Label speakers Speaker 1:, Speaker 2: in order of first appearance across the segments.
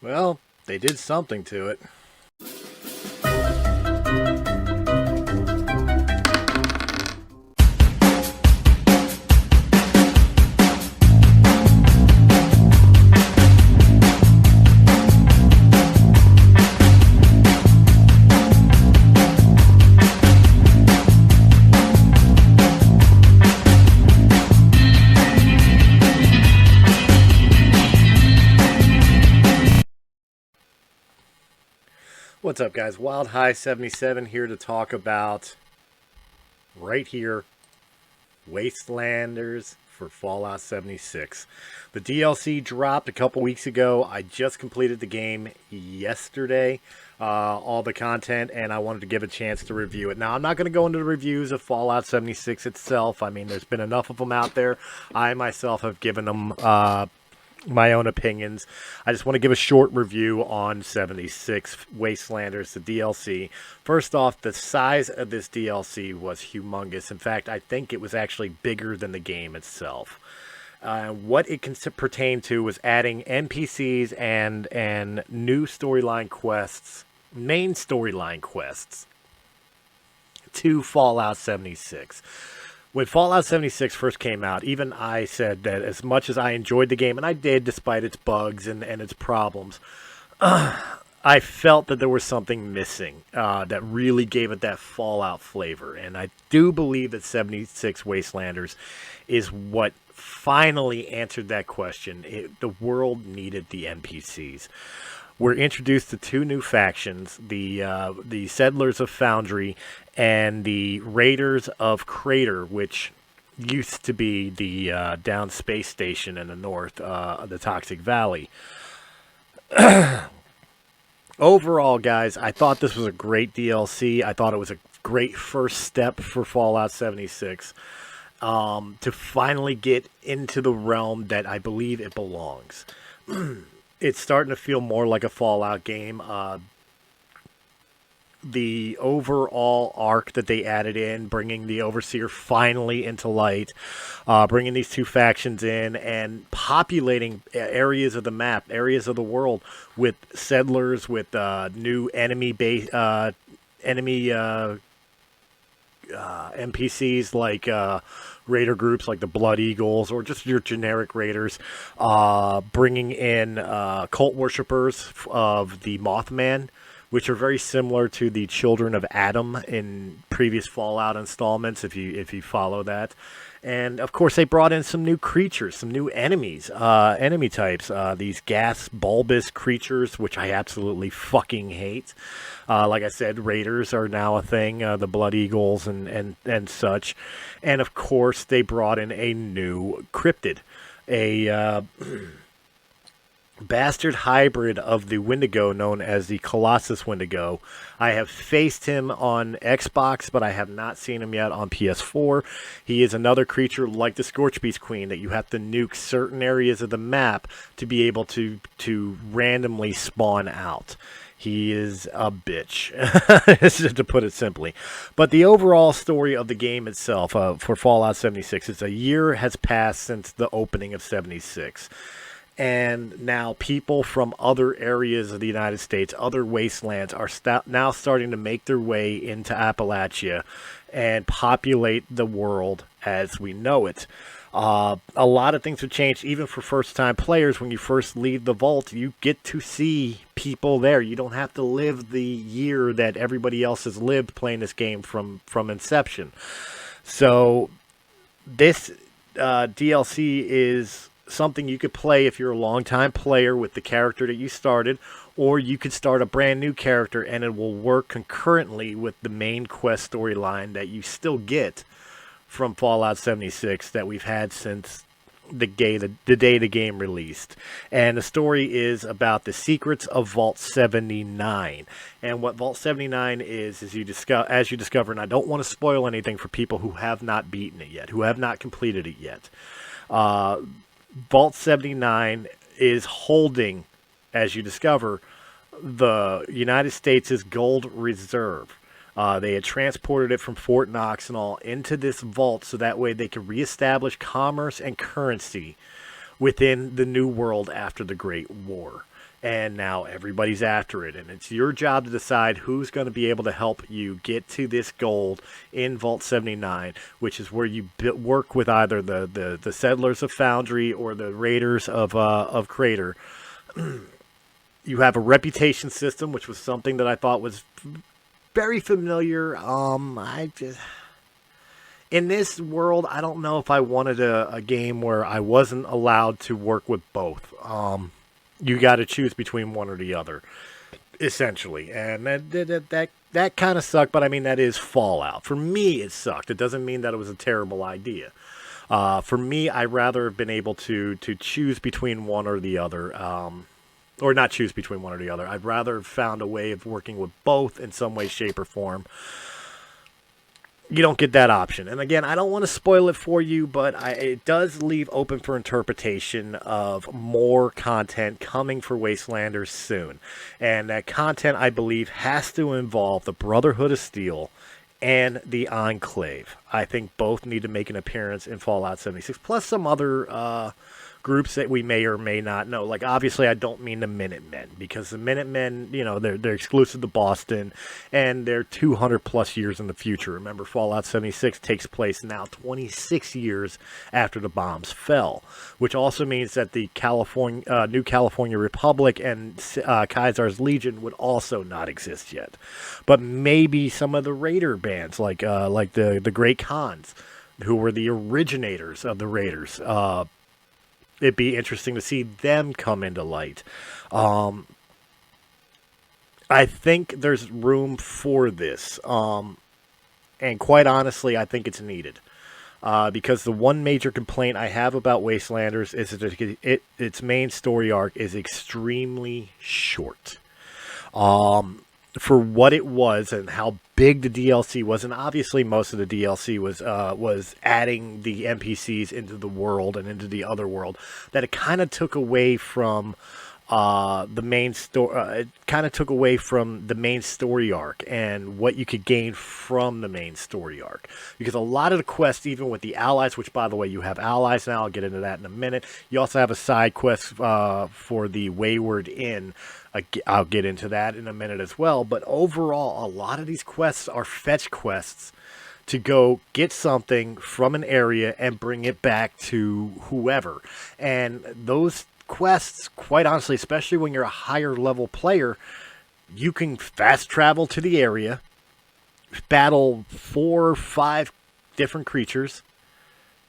Speaker 1: Well, they did something to it. What's up, guys? Wyldehigh77 here to talk about, right here, Wastelanders for Fallout 76. The DLC dropped a couple weeks ago. I just completed the game yesterday, all the content, and I wanted to give a chance to review it. Now, I'm not going to go into the reviews of Fallout 76 itself. I mean, there's been enough of them out there. I myself have given them my own opinions. I just want to give a short review on 76 Wastelanders, the DLC. First off, the size of this DLC was humongous. In fact, I think it was actually bigger than the game itself. What it can pertain to was adding NPCs and new storyline quests, main storyline quests, to Fallout 76. When Fallout 76 first came out, even I said that as much as I enjoyed the game, and I did despite its bugs and its problems, I felt that there was something missing that really gave it that Fallout flavor. And I do believe that 76 Wastelanders is what finally answered that question. The world needed the NPCs. We're introduced to two new factions, the Settlers of Foundry and the Raiders of Crater, which used to be the down space station in the north, the Toxic Valley. Overall, guys, I thought this was a great DLC. I thought it was a great first step for Fallout 76 to finally get into the realm that I believe it belongs. It's starting to feel more like a Fallout game. The overall arc that they added in, bringing the Overseer finally into light, bringing these two factions in, and populating areas of the map, areas of the world with settlers, with new enemy NPCs like raider groups like the Blood Eagles or just your generic raiders, bringing in cult worshippers of the Mothman, which are very similar to the Children of Adam in previous Fallout installments, if you follow that. And, of course, they brought in some new creatures, some new enemies, enemy types. These gas bulbous creatures, which I absolutely fucking hate. Like I said, raiders are now a thing, the Blood Eagles and such. And, of course, they brought in a new cryptid, a bastard hybrid of the Wendigo known as the Colossus Wendigo. I have faced him on Xbox, but I have not seen him yet on PS4. He is another creature like the Scorchbeast Queen that you have to nuke certain areas of the map to be able to randomly spawn out. He is a bitch, to put it simply. But the overall story of the game itself for Fallout 76 is a year has passed since the opening of 76. And now people from other areas of the United States, other wastelands, are now starting to make their way into Appalachia and populate the world as we know it. A lot of things have changed, even for first-time players. When you first leave the vault, you get to see people there. You don't have to live the year that everybody else has lived playing this game from inception. So this DLC is something you could play if you're a long-time player with the character that you started, or you could start a brand new character and it will work concurrently with the main quest storyline that you still get from Fallout 76 that we've had since the day the game released. And the story is about the secrets of Vault 79. And what Vault 79 is as you discover, and I don't want to spoil anything for people who have not beaten it yet, who have not completed it yet. Vault 79 is holding, as you discover, the United States' gold reserve. They had transported it from Fort Knox and all into this vault so that way they could reestablish commerce and currency within the New World after the Great War. And now everybody's after it, and it's your job to decide who's going to be able to help you get to this gold in Vault 79, which is where you work with either the settlers of Foundry or the raiders of Crater. You have a reputation system, which was something that I thought was very familiar. In this world, I don't know if I wanted a game where I wasn't allowed to work with both. You got to choose between one or the other, essentially. And that kind of sucked, but I mean, that is Fallout. For me, it sucked. It doesn't mean that it was a terrible idea. For me, I'd rather have been able to choose between one or the other, or not choose between one or the other. I'd rather have found a way of working with both in some way, shape, or form. You don't get that option. And again, I don't want to spoil it for you, but it does leave open for interpretation of more content coming for Wastelanders soon. And that content, I believe, has to involve the Brotherhood of Steel and the Enclave. I think both need to make an appearance in Fallout 76, plus some other groups that we may or may not know. Like, obviously, I don't mean the Minutemen, because the Minutemen, you know, they're exclusive to Boston, and they're 200 plus years in the future. Remember, Fallout 76 takes place now 26 years after the bombs fell, which also means that the New California Republic and Caesar's Legion would also not exist yet. But maybe some of the Raider bands, like the Great Khans, who were the originators of the Raiders, it'd be interesting to see them come into light. I think there's room for this. And quite honestly, I think it's needed. Because the one major complaint I have about Wastelanders is that its main story arc is extremely short. For what it was and how big the DLC was, and obviously most of the DLC was adding the NPCs into the world and into the other world, that it kind of took away from the main story. It kind of took away from the main story arc and what you could gain from the main story arc. Because a lot of the quests, even with the allies, which by the way, you have allies now, I'll get into that in a minute. You also have a side quest for the Wayward Inn. I'll get into that in a minute as well. But overall, a lot of these quests are fetch quests to go get something from an area and bring it back to whoever. And those quests, quite honestly, especially when you're a higher level player, you can fast travel to the area, battle 4 or 5 different creatures,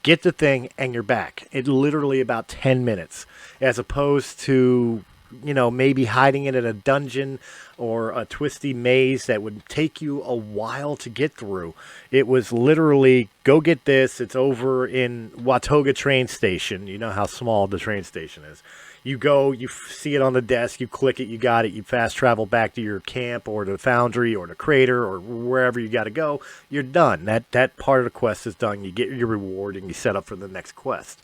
Speaker 1: get the thing, and you're back. It's literally about 10 minutes, as opposed to, you know, maybe hiding it in a dungeon or a twisty maze that would take you a while to get through. It was literally, go get this, it's over in Watoga train station. You know how small the train station is. You go, you see it on the desk, you click it, you got it, you fast travel back to your camp or the Foundry or the Crater or wherever you got to go. You're done. That part of the quest is done. You get your reward and you set up for the next quest.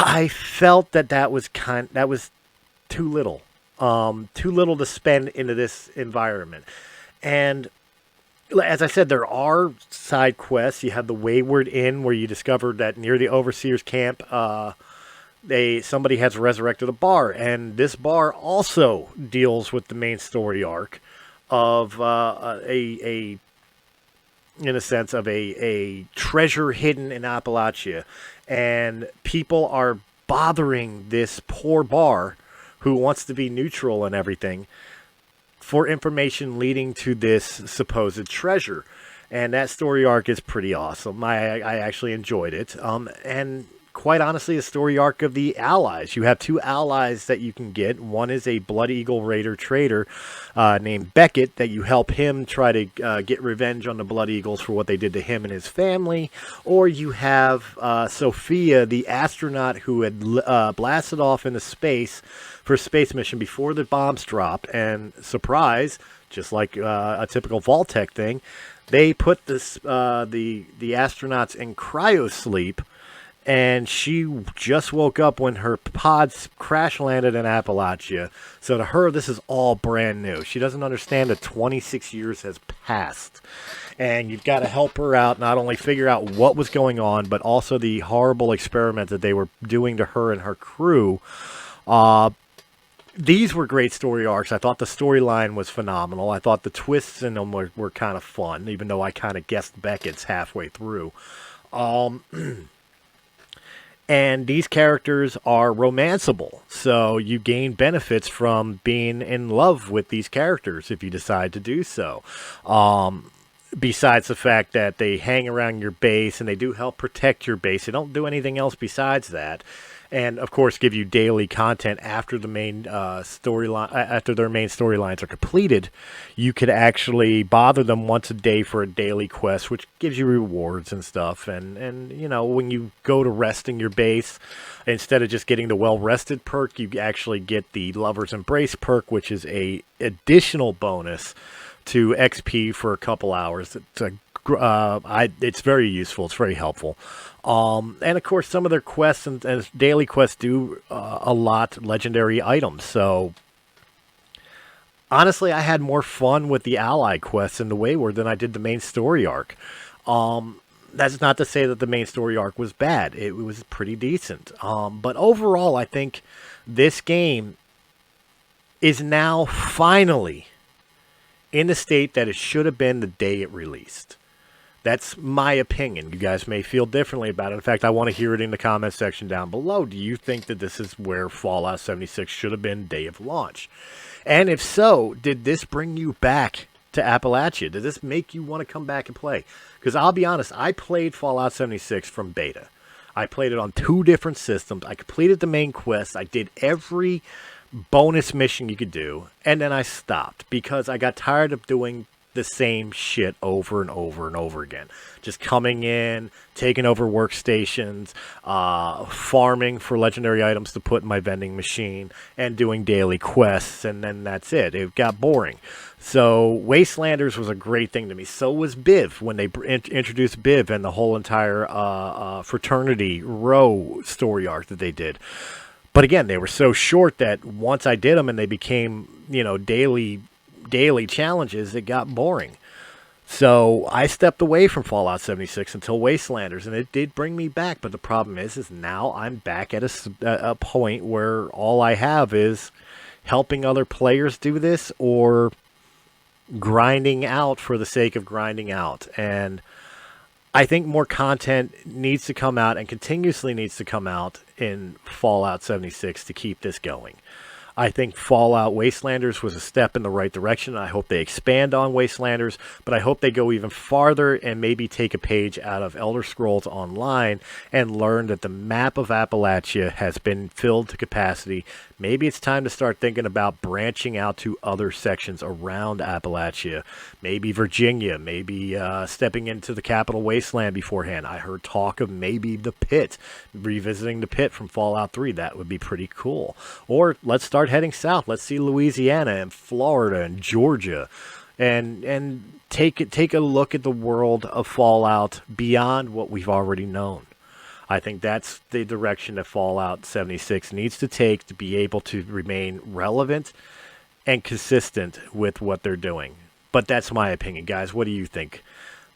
Speaker 1: I felt that was too little to spend into this environment. And as I said, there are side quests. You have the Wayward Inn, where you discovered that near the Overseer's camp, somebody has resurrected a bar, and this bar also deals with the main story arc of in a sense of a treasure hidden in Appalachia. And people are bothering this poor bar who wants to be neutral and everything for information leading to this supposed treasure. And that story arc is pretty awesome. I actually enjoyed it. And quite honestly, a story arc of the allies. You have 2 allies that you can get. One is a Blood Eagle Raider trader named Beckett, that you help him try to get revenge on the Blood Eagles for what they did to him and his family. Or you have Sophia, the astronaut who had blasted off into space for a space mission before the bombs dropped. And surprise, just like a typical Vault-Tec thing, they put the astronauts in cryosleep. and she just woke up when her pods crash landed in Appalachia. So to her, this is all brand new. She doesn't understand that 26 years has passed. And you've got to help her out, not only figure out what was going on, but also the horrible experiment that they were doing to her and her crew. These were great story arcs. I thought the storyline was phenomenal. I thought the twists in them were kind of fun, even though I kind of guessed Beckett's halfway through. And these characters are romanceable, so you gain benefits from being in love with these characters if you decide to do so. Besides the fact that they hang around your base and they do help protect your base, they don't do anything else besides that. And of course, give you daily content after the main storyline. After their main storylines are completed, you could actually bother them once a day for a daily quest, which gives you rewards and stuff. And you know, when you go to resting your base, instead of just getting the well rested perk, you actually get the Lover's Embrace perk, which is a additional bonus to XP for a couple hours. It's very useful. It's very helpful. And of course, some of their quests and daily quests do a lot legendary items. So honestly, I had more fun with the ally quests in the Wayward than I did the main story arc. That's not to say that the main story arc was bad. It was pretty decent. But overall, I think this game is now finally in the state that it should have been the day it released. That's my opinion. You guys may feel differently about it. In fact, I want to hear it in the comment section down below. Do you think that this is where Fallout 76 should have been day of launch? And if so, did this bring you back to Appalachia? Did this make you want to come back and play? Because I'll be honest, I played Fallout 76 from beta. I played it on 2 different systems. I completed the main quest. I did every bonus mission you could do, and then I stopped because I got tired of doing the same shit over and over and over again. Just coming in, taking over workstations, farming for legendary items to put in my vending machine, and doing daily quests, and then that's it. It got boring. So Wastelanders was a great thing to me. So was Biv when they introduced Biv and the whole entire fraternity row story arc that they did. But again, they were so short that once I did them and they became, you know, daily challenges, it got boring. So I stepped away from Fallout 76 until Wastelanders, and it did bring me back. But the problem is now I'm back at a point where all I have is helping other players do this or grinding out for the sake of grinding out. And I think more content needs to come out and continuously needs to come out in Fallout 76 to keep this going. I think Fallout Wastelanders was a step in the right direction. I hope they expand on Wastelanders, but I hope they go even farther and maybe take a page out of Elder Scrolls Online and learn that the map of Appalachia has been filled to capacity. Maybe it's time to start thinking about branching out to other sections around Appalachia. Maybe Virginia, maybe stepping into the Capital Wasteland beforehand. I heard talk of maybe the Pit, revisiting the Pit from Fallout 3. That would be pretty cool. Or let's start heading south. Let's see Louisiana and Florida and Georgia, and take a look at the world of Fallout beyond what we've already known. I think that's the direction that Fallout 76 needs to take to be able to remain relevant and consistent with what they're doing. But that's my opinion, guys. What do you think?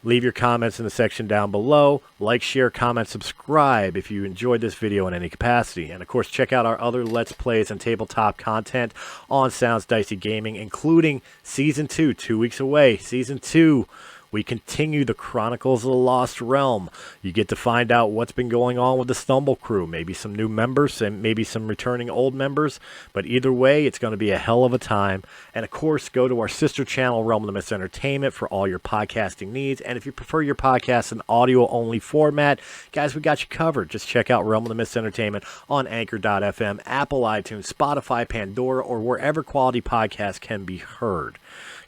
Speaker 1: Leave your comments in the section down below. Like, share, comment, subscribe if you enjoyed this video in any capacity. And of course, check out our other Let's Plays and tabletop content on Sounds Dicey Gaming, including Season 2, 2 weeks away. Season 2, we continue the Chronicles of the Lost Realm. You get to find out what's been going on with the Stumble crew. Maybe some new members and maybe some returning old members. But either way, it's going to be a hell of a time. And of course, go to our sister channel, Realm of the Mist Entertainment, for all your podcasting needs. And if you prefer your podcast in audio-only format, guys, we got you covered. Just check out Realm of the Mist Entertainment on Anchor.fm, Apple, iTunes, Spotify, Pandora, or wherever quality podcasts can be heard.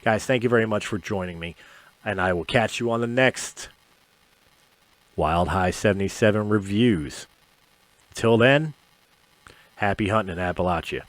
Speaker 1: Guys, thank you very much for joining me. And I will catch you on the next Wyldehigh77 reviews. Till then, happy hunting in Appalachia.